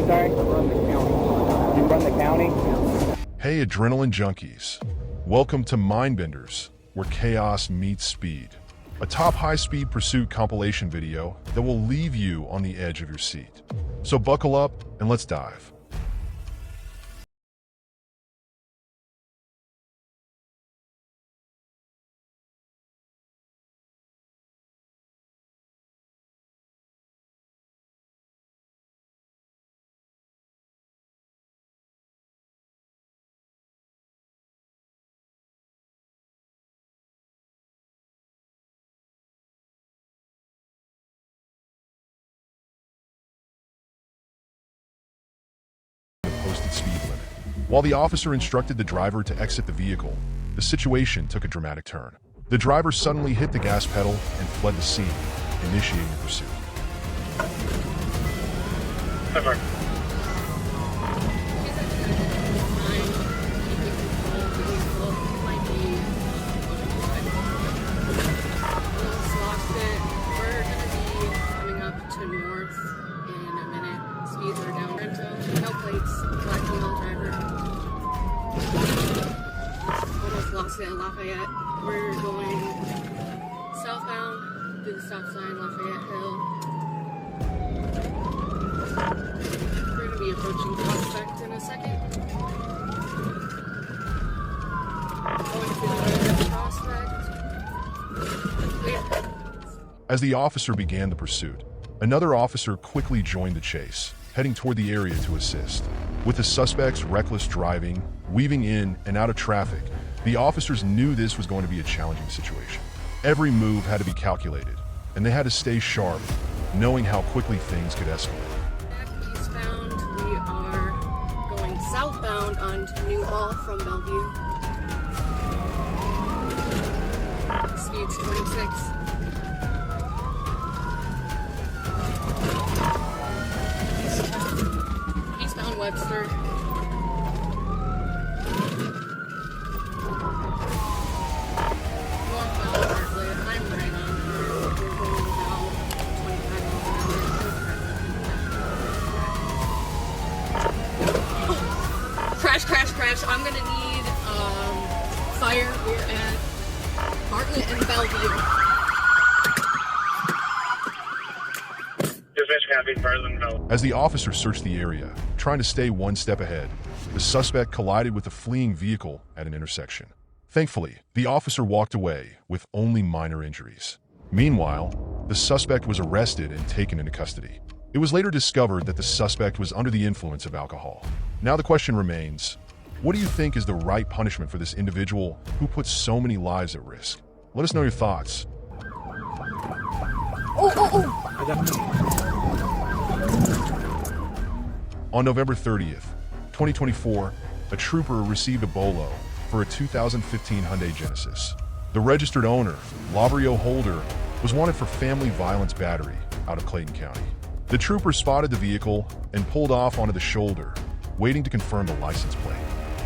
sorry? Run the county. You run the county? Hey, adrenaline junkies. Welcome to Mindbenders, where chaos meets speed. A top high-speed pursuit compilation video that will leave you on the edge of your seat. So buckle up and let's dive. Posted speed limit. While the officer instructed the driver to exit the vehicle, the situation took a dramatic turn. The driver suddenly hit the gas pedal and fled the scene, initiating the pursuit. Over. At Lafayette. We're going southbound through the stop sign, Lafayette Hill. We're going to be approaching Prospect in a second. Going to the Prospect. Clear. As the officer began the pursuit, another officer quickly joined the chase, heading toward the area to assist. With the suspect's reckless driving, weaving in and out of traffic, the officers knew this was going to be a challenging situation. Every move had to be calculated, and they had to stay sharp, knowing how quickly things could escalate. Back eastbound, we are going southbound onto Newhall from Bellevue. Speed's 26. Eastbound Webster. Crash. I'm gonna need fire. We're at Bartlett and Bellevue. As the officer searched the area, trying to stay one step ahead, the suspect collided with a fleeing vehicle at an intersection. Thankfully, the officer walked away with only minor injuries. Meanwhile, the suspect was arrested and taken into custody. It was later discovered that the suspect was under the influence of alcohol. Now the question remains, what do you think is the right punishment for this individual who puts so many lives at risk? Let us know your thoughts. On November 30th, 2024, a trooper received a bolo for a 2015 Hyundai Genesis. The registered owner, Lavrio Holder, was wanted for family violence battery out of Clayton County. The trooper spotted the vehicle and pulled off onto the shoulder, waiting to confirm the license plate.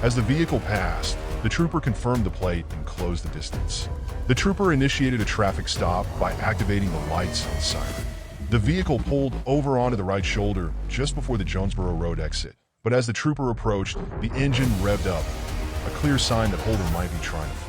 As the vehicle passed, the trooper confirmed the plate and closed the distance. The trooper initiated a traffic stop by activating the lights and siren. The vehicle pulled over onto the right shoulder just before the Jonesboro Road exit. But as the trooper approached, the engine revved up, a clear sign that Holder might be trying to flee.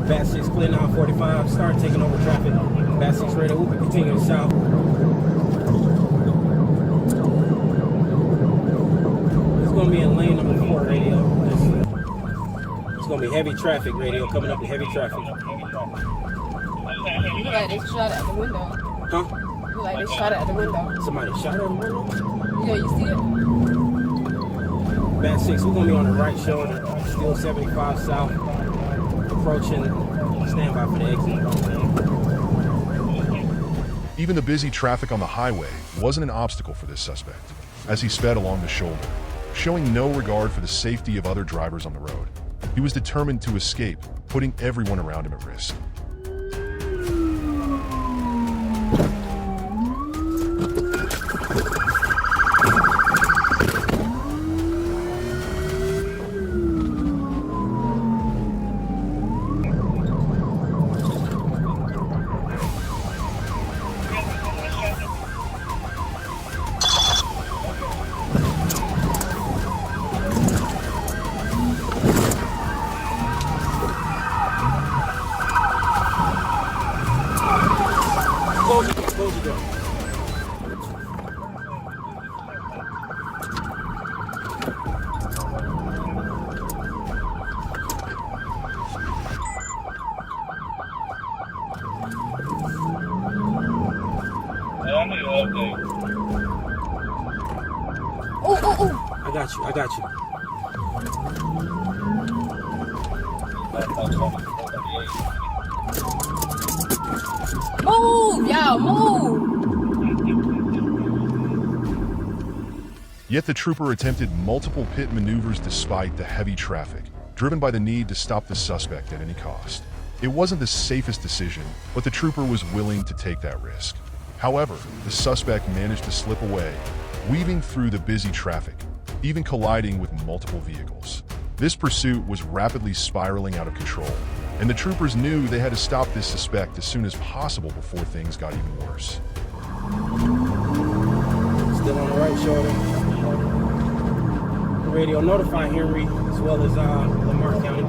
Bat 6 clear now 45, start taking over traffic. Bat 6 ready, we'll be continuing south. It's going to be in lane number 4 radio. It's going to be heavy traffic radio, coming up to heavy traffic. You look like they shot at the window. Huh? You look like they shot at the window. Somebody shot at the window? Yeah, you see it? Bat 6, we're going to be on the right shoulder, still 75 south. Approaching, stand by for the exit. Even the busy traffic on the highway wasn't an obstacle for this suspect, as he sped along the shoulder, showing no regard for the safety of other drivers on the road. He was determined to escape, putting everyone around him at risk. Close the door. Oh. I got you. Move, y'all, move. Yet the trooper attempted multiple pit maneuvers despite the heavy traffic, driven by the need to stop the suspect at any cost. It wasn't the safest decision, but the trooper was willing to take that risk. However, the suspect managed to slip away, weaving through the busy traffic, even colliding with multiple vehicles. This pursuit was rapidly spiraling out of control, and the troopers knew they had to stop this suspect as soon as possible before things got even worse. Still on the right shoulder. The radio notify Henry as well as Lamar County.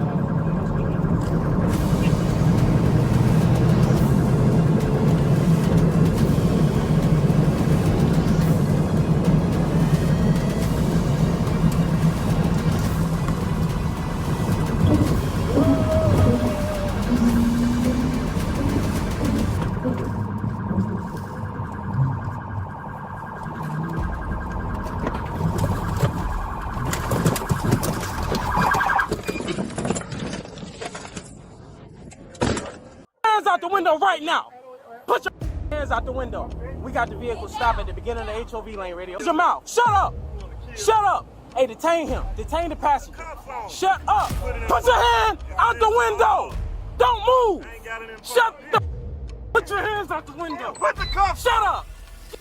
Out the window right now. Put your hands out the window. We got the vehicle stopped at the beginning of the HOV lane radio. Shut your mouth. Shut up. Shut up. Hey, detain him. Detain the passenger. Shut up. Put your hand out the window. Don't move. Put your hands out the window. Put the cuffs. Shut up.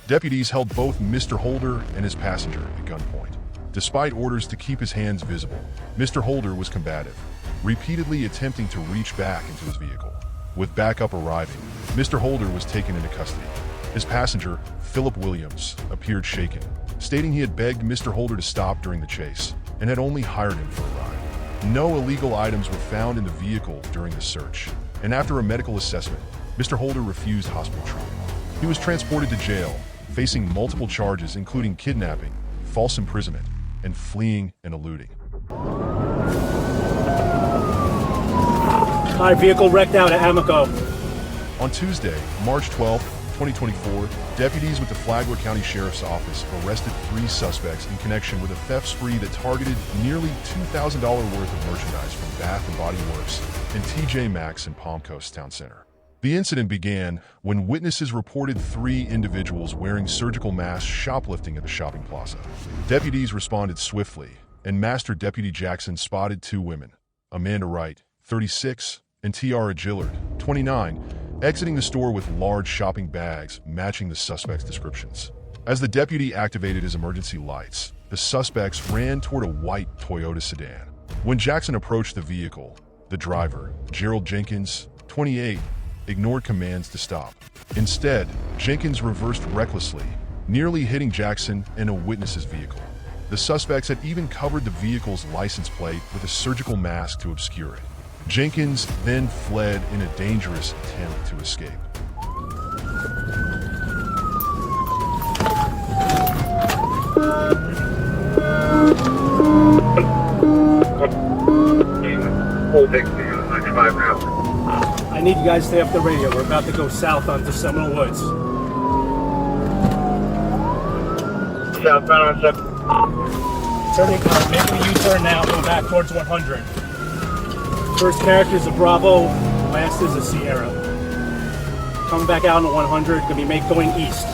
Deputies held both Mr. Holder and his passenger at gunpoint. Despite orders to keep his hands visible, Mr. Holder was combative, repeatedly attempting to reach back into his vehicle. With backup arriving, Mr. Holder was taken into custody. His passenger, Philip Williams, appeared shaken, stating he had begged Mr. Holder to stop during the chase and had only hired him for a ride. No illegal items were found in the vehicle during the search, and after a medical assessment, Mr. Holder refused hospital treatment. He was transported to jail, facing multiple charges including kidnapping, false imprisonment, and fleeing and eluding. Our vehicle wrecked out at Amico. On Tuesday, March 12, 2024, deputies with the Flagler County Sheriff's Office arrested 3 suspects in connection with a theft spree that targeted nearly $2,000 worth of merchandise from Bath & Body Works and TJ Maxx in Palm Coast Town Center. The incident began when witnesses reported 3 individuals wearing surgical masks shoplifting at a shopping plaza. Deputies responded swiftly, and Master Deputy Jackson spotted 2 women, Amanda Wright, 36, and Tiara Gillard, 29, exiting the store with large shopping bags matching the suspects' descriptions. As the deputy activated his emergency lights, the suspects ran toward a white Toyota sedan. When Jackson approached the vehicle, the driver, Gerald Jenkins, 28, ignored commands to stop. Instead, Jenkins reversed recklessly, nearly hitting Jackson and a witness's vehicle. The suspects had even covered the vehicle's license plate with a surgical mask to obscure it. Jenkins then fled in a dangerous attempt to escape. I need you guys to stay up the radio. We're about to go south onto Seminole Woods. Southbound on 7. Turning, making a U-turn now, go back towards 100. First character is a Bravo, last is a Sierra. Coming back out on 100, gonna be going east.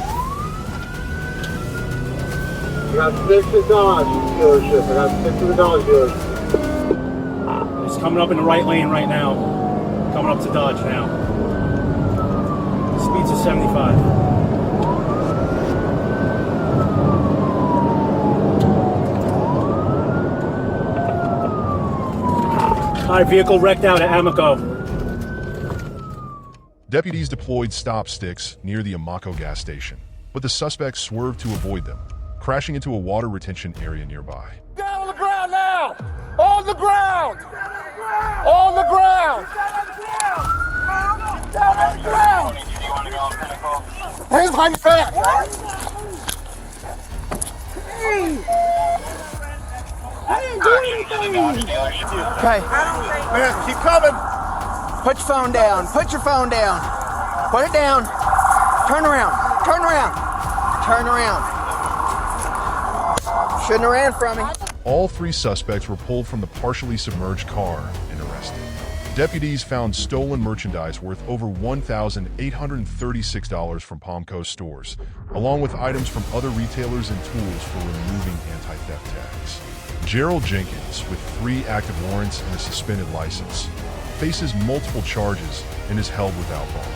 I got 6 at Dodge dealership. I got 6 at the Dodge dealership. It's coming up in the right lane right now. Coming up to Dodge now. Speeds of 75. Our vehicle wrecked out at Amico. Deputies deployed stop sticks near the Amaco gas station, but the suspects swerved to avoid them, crashing into a water retention area nearby. Down on the ground now! On the ground! On the ground! Down on the ground! Hands behind your back! I didn't do anything. Okay, Man, keep coming! put your phone down. Put your phone down. Put it down. Turn around. Turn around. Turn around. Shouldn't have ran from me. All three suspects were pulled from the partially submerged car and arrested. Deputies found stolen merchandise worth over $1,836 from Palmco stores, along with items from other retailers and tools for removing anti-theft tags. Gerald Jenkins, with 3 active warrants and a suspended license, faces multiple charges and is held without bond.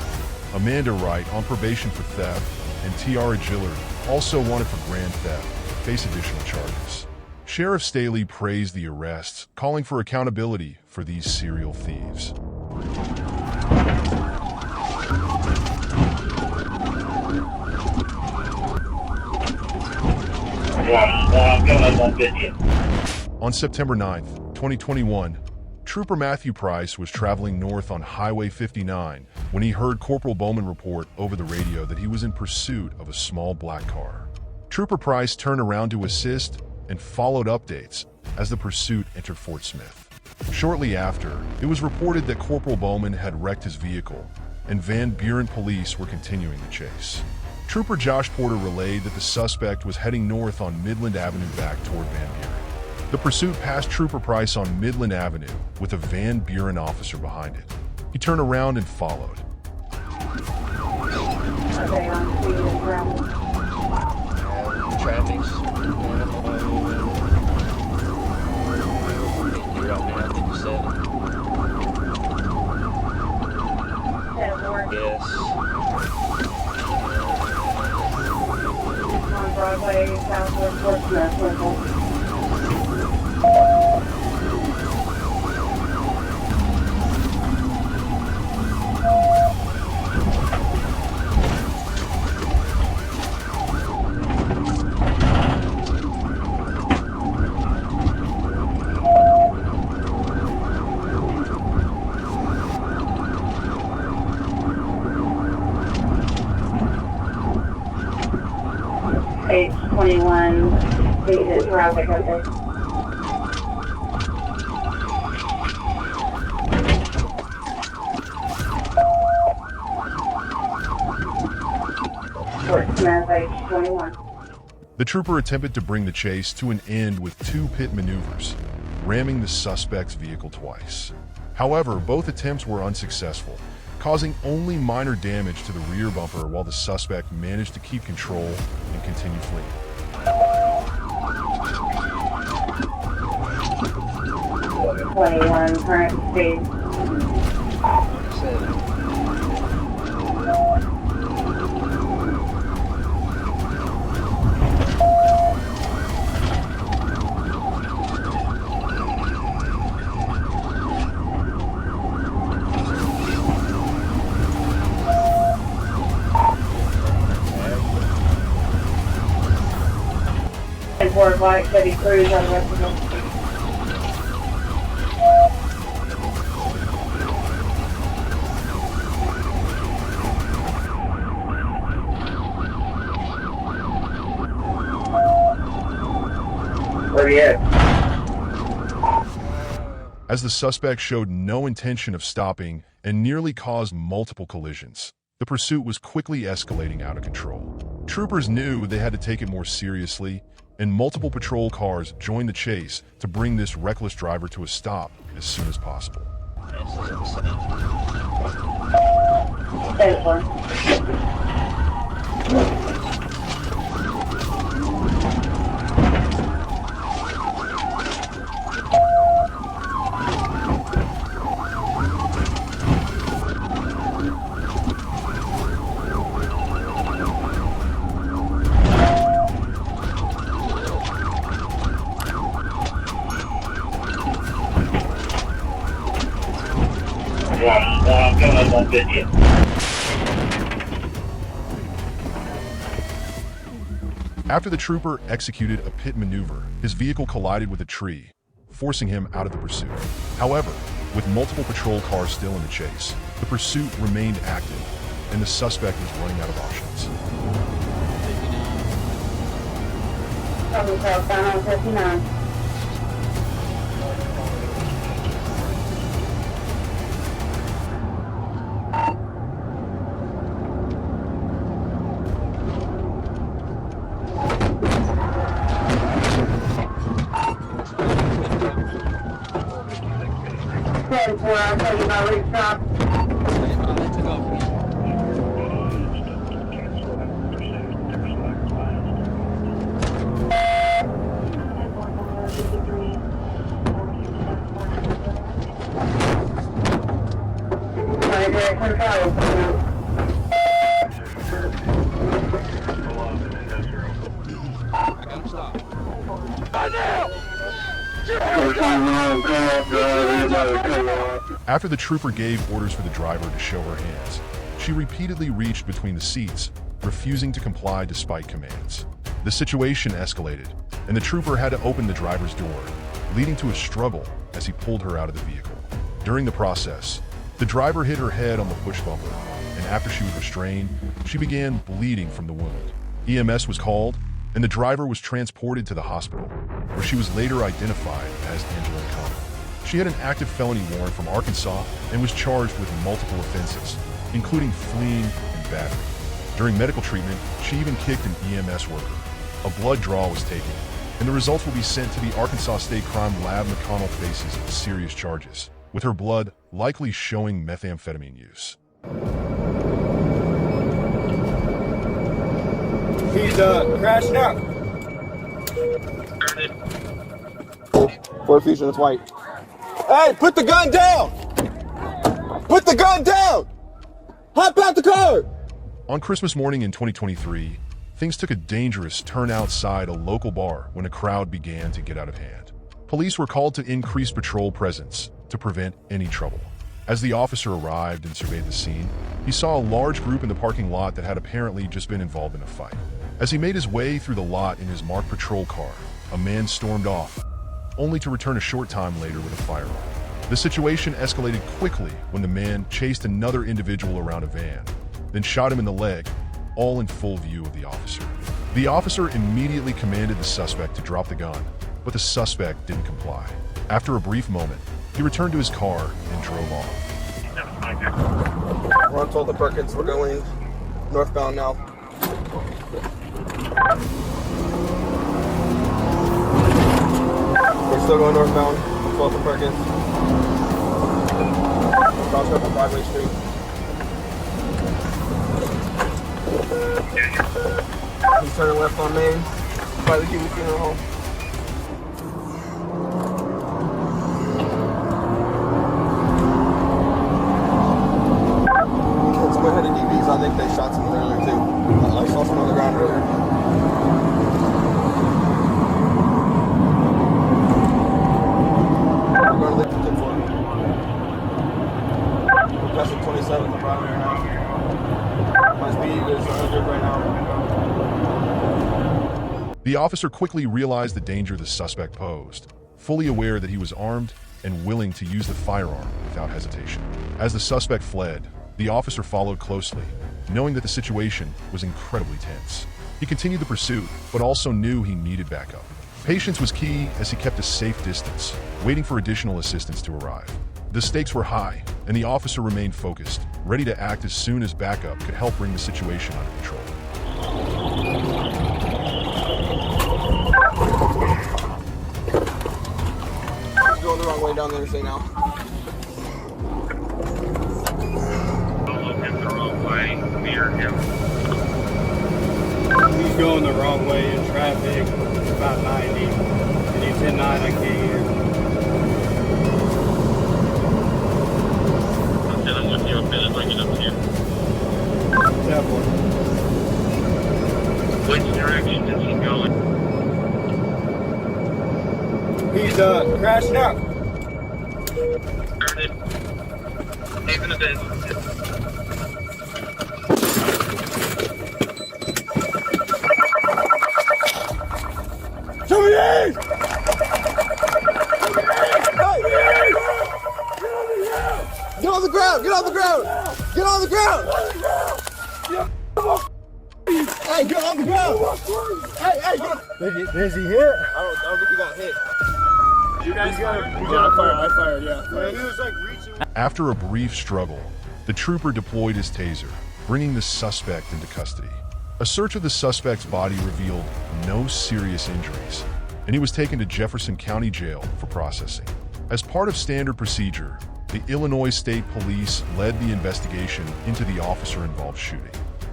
Amanda Wright, on probation for theft, and Tiara Gillard, also wanted for grand theft, face additional charges. Sheriff Staley praised the arrests, calling for accountability for these serial thieves. On September 9th, 2021, Trooper Matthew Price was traveling north on Highway 59 when he heard Corporal Bowman report over the radio that he was in pursuit of a small black car. Trooper Price turned around to assist and followed updates as the pursuit entered Fort Smith. Shortly after, it was reported that Corporal Bowman had wrecked his vehicle, and Van Buren police were continuing the chase. Trooper Josh Porter relayed that the suspect was heading north on Midland Avenue back toward Van Buren. The pursuit passed Trooper Price on Midland Avenue with a Van Buren officer behind it. He turned around and followed. Traffic's Yes. On Broadway, southwest Portsmouth, Circle. Page 21, please traffic, okay. Portsmouth, page 21. The trooper attempted to bring the chase to an end with 2 pit maneuvers, ramming the suspect's vehicle twice. However, both attempts were unsuccessful, causing only minor damage to the rear bumper while the suspect managed to keep control and continue fleeing. 21, current speed. 7. And for White City Cruise on the rest of them. Where are you at? As the suspect showed no intention of stopping and nearly caused multiple collisions, the pursuit was quickly escalating out of control. Troopers knew they had to take it more seriously, and multiple patrol cars joined the chase to bring this reckless driver to a stop as soon as possible. Stay for. After the trooper executed a pit maneuver, his vehicle collided with a tree, forcing him out of the pursuit. However, with multiple patrol cars still in the chase, the pursuit remained active, and the suspect was running out of options. Coming southbound on 59. I'll tell you about route stop. After the trooper gave orders for the driver to show her hands, she repeatedly reached between the seats, refusing to comply despite commands. The situation escalated, and the trooper had to open the driver's door, leading to a struggle as he pulled her out of the vehicle. During the process, the driver hit her head on the push bumper, and after she was restrained, she began bleeding from the wound. EMS was called, and the driver was transported to the hospital, where she was later identified as Angela Connor. She had an active felony warrant from Arkansas and was charged with multiple offenses, including fleeing and battery. During medical treatment, she even kicked an EMS worker. A blood draw was taken, and the results will be sent to the Arkansas State Crime Lab. McConnell faces serious charges, with her blood likely showing methamphetamine use. He's crashed out. Ford Fusion, it's white. Hey, put the gun down! Put the gun down! Hop out the car! On Christmas morning in 2023, things took a dangerous turn outside a local bar when a crowd began to get out of hand. Police were called to increase patrol presence to prevent any trouble. As the officer arrived and surveyed the scene, he saw a large group in the parking lot that had apparently just been involved in a fight. As he made his way through the lot in his marked patrol car, a man stormed off, only to return a short time later with a firearm. The situation escalated quickly when the man chased another individual around a van, then shot him in the leg, all in full view of the officer. The officer immediately commanded the suspect to drop the gun, but the suspect didn't comply. After a brief moment, he returned to his car and drove off. We're on 12th and Perkins. We're going northbound now. We're still going northbound, 12th and Perkins. Cross up on Broadway Street. He's turning left on Main, by the Cuban Funeral Home. Someone had a DVs, I think they shot someone earlier too. I saw someone on the ground earlier. We're going to leave the 10-4. We're passing 27 on Broadway right now. My speed is 100 right now. The officer quickly realized the danger the suspect posed, fully aware that he was armed and willing to use the firearm without hesitation. As the suspect fled, the officer followed closely, knowing that the situation was incredibly tense. He continued the pursuit, but also knew he needed backup. Patience was key as he kept a safe distance, waiting for additional assistance to arrive. The stakes were high, and the officer remained focused, ready to act as soon as backup could help bring the situation under control. He's going the wrong way down the interstate now. He's going the wrong way in traffic, about 90, and he's in 9, I can't hear. I'm with you, I'm gonna bring it up to you. Definitely. Which direction is he going? He's crashed out. Started. Leaving the business. Hey! Get on the ground! Get on the ground! Get on the ground! on the ground. Hey, get him. Is he hit? I don't think he got hit. You guys fired? I fired, yeah. Yeah, he was like reaching. After a brief struggle, the trooper deployed his taser, bringing the suspect into custody. A search of the suspect's body revealed no serious injuries, and he was taken to Jefferson County Jail for processing. As part of standard procedure, the Illinois State Police led the investigation into the officer-involved shooting.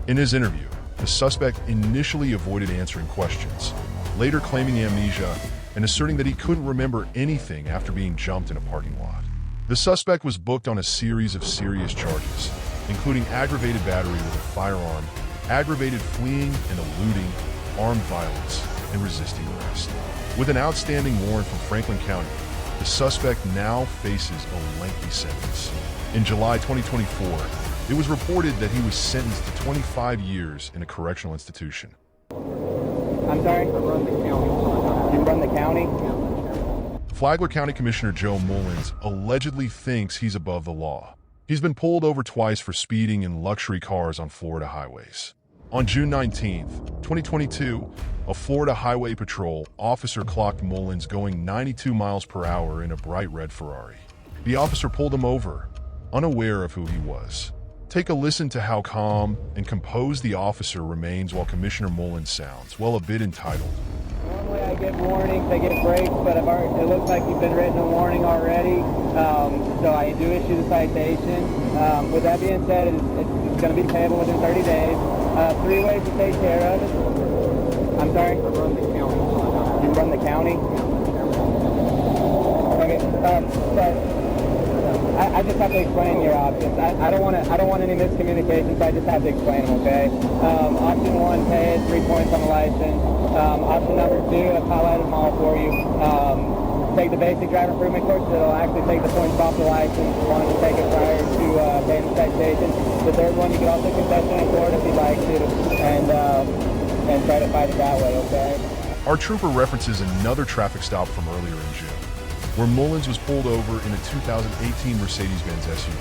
In his interview, the suspect initially avoided answering questions, later claiming amnesia and asserting that he couldn't remember anything after being jumped in a parking lot. The suspect was booked on a series of serious charges, including aggravated battery with a firearm, aggravated fleeing and eluding, armed violence, and resisting arrest. With an outstanding warrant from Franklin County, the suspect now faces a lengthy sentence. In July 2024, it was reported that he was sentenced to 25 years in a correctional institution. I'm sorry? I run the county. You run the county? Flagler County Commissioner Joe Mullins allegedly thinks he's above the law. He's been pulled over twice for speeding in luxury cars on Florida highways. On June 19, 2022, a Florida Highway Patrol officer clocked Mullins going 92 miles per hour in a bright red Ferrari. The officer pulled him over, unaware of who he was. Take a listen to how calm and composed the officer remains while Commissioner Mullins sounds, well, a bit entitled. Normally I get warnings, I get breaks, but it looks like you've been written a warning already, so I do issue the citation. With that being said, it's going to be payable within 30 days. 3 ways to take care of it. I'm sorry? I run the county. You run the county? Okay, but I just have to explain your options. I don't want any miscommunications, so I just have to explain them, okay? Option 1, pay it, 3 points on the license. Option number 2, I've highlighted them all for you. Take the basic driver improvement course, it'll actually take the points off the license. One to take it prior to paying the citation. The third one, you can also confess in court if you'd like to, and try to fight it that way, okay? Our trooper references another traffic stop from earlier in June, where Mullins was pulled over in a 2018 Mercedes-Benz SUV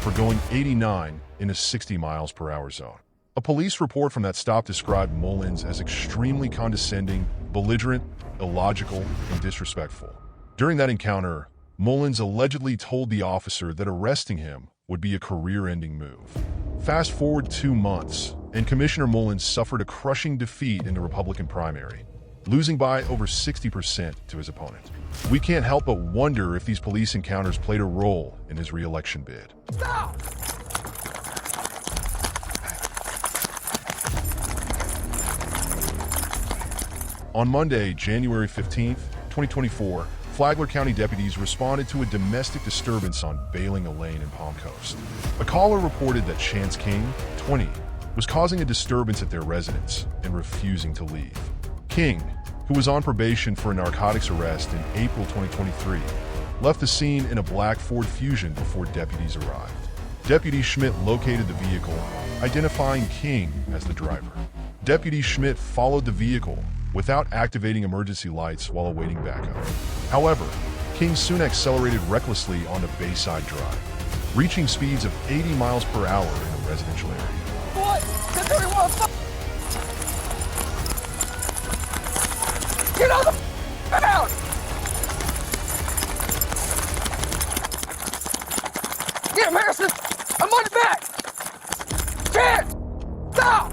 for going 89 in a 60 miles per hour zone. A police report from that stop described Mullins as extremely condescending, belligerent, illogical, and disrespectful. During that encounter, Mullins allegedly told the officer that arresting him would be a career-ending move. Fast forward 2 months, and Commissioner Mullins suffered a crushing defeat in the Republican primary, losing by over 60% to his opponent. We can't help but wonder if these police encounters played a role in his re-election bid. Stop! On Monday, January 15th, 2024, Flagler County deputies responded to a domestic disturbance on Bailing Lane in Palm Coast. A caller reported that Chance King, 20, was causing a disturbance at their residence and refusing to leave. King, who was on probation for a narcotics arrest in April 2023, left the scene in a black Ford Fusion before deputies arrived. Deputy Schmidt located the vehicle, identifying King as the driver. Deputy Schmidt followed the vehicle without activating emergency lights while awaiting backup. However, King soon accelerated recklessly onto Bayside Drive, reaching speeds of 80 miles per hour in a residential area. What? Get on the out! Get him, Harrison! I'm on the back! Can't! Stop!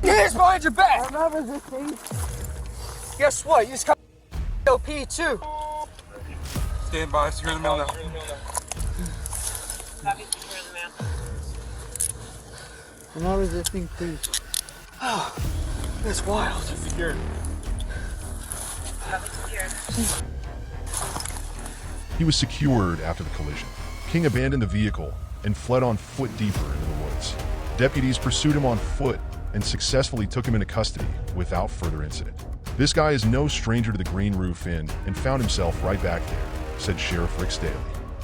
Put your hands behind your back! I'm not resisting. Guess what? You just got OP too. Stand by, secure the mail now. I'm not resisting, please. Oh, that's wild. Secured. He was secured after the collision. King abandoned the vehicle and fled on foot deeper into the woods. Deputies pursued him on foot and successfully took him into custody without further incident. This guy is no stranger to the Green Roof Inn and found himself right back there, said Sheriff Rick Staley.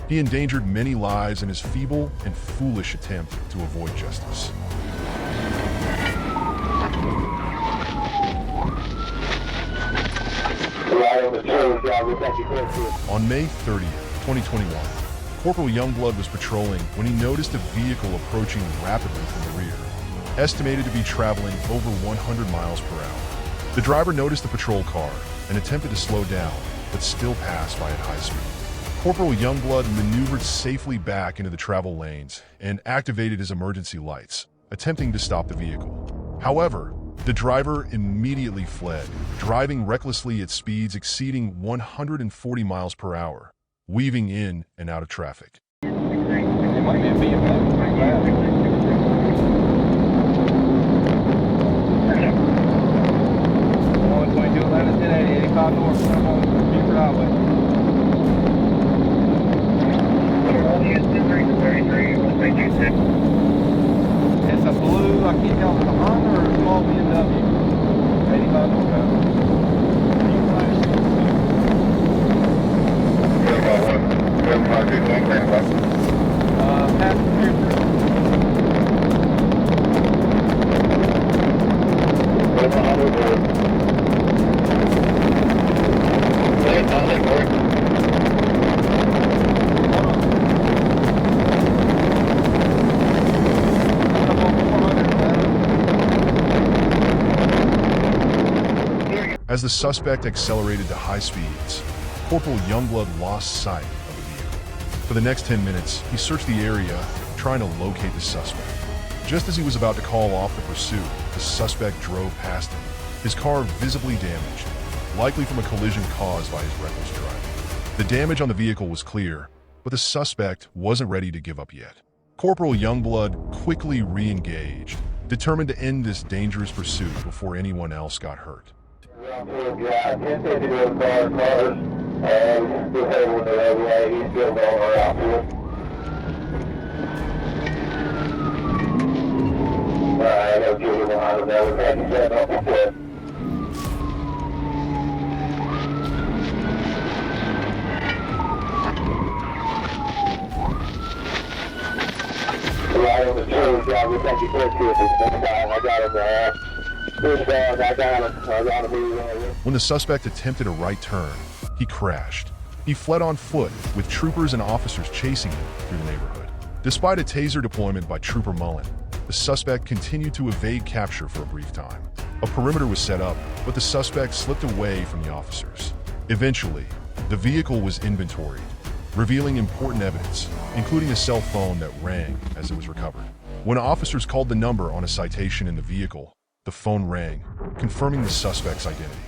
He endangered many lives in his feeble and foolish attempt to avoid justice. Arrival On May 30th, 2021, Corporal Youngblood was patrolling when he noticed a vehicle approaching rapidly from the rear, estimated to be traveling over 100 miles per hour. The driver noticed the patrol car and attempted to slow down, but still passed by at high speed. Corporal Youngblood maneuvered safely back into the travel lanes and activated his emergency lights, attempting to stop the vehicle. However, the driver immediately fled, driving recklessly at speeds exceeding 140 miles per hour, weaving in and out of traffic. It might be a BMW, pretty bad. 122, 11, 1080, 85 north, Buford Highway. It's a blue, I can't tell if it's a Honda or a small BMW. 85 northbound. Passenger. As the suspect accelerated to high speeds, Corporal Youngblood lost sight of the vehicle. For the next 10 minutes, he searched the area, trying to locate the suspect. Just as he was about to call off the pursuit, the suspect drove past him, his car visibly damaged, likely from a collision caused by his reckless driving. The damage on the vehicle was clear, but the suspect wasn't ready to give up yet. Corporal Youngblood quickly re-engaged, determined to end this dangerous pursuit before anyone else got hurt. When the suspect attempted a right turn, he crashed. He fled on foot, with troopers and officers chasing him through the neighborhood. Despite a taser deployment by Trooper Mullen, the suspect continued to evade capture for a brief time. A perimeter was set up, but the suspect slipped away from the officers. Eventually, the vehicle was inventoried, revealing important evidence, including a cell phone that rang as it was recovered. When officers called the number on a citation in the vehicle, the phone rang, confirming the suspect's identity.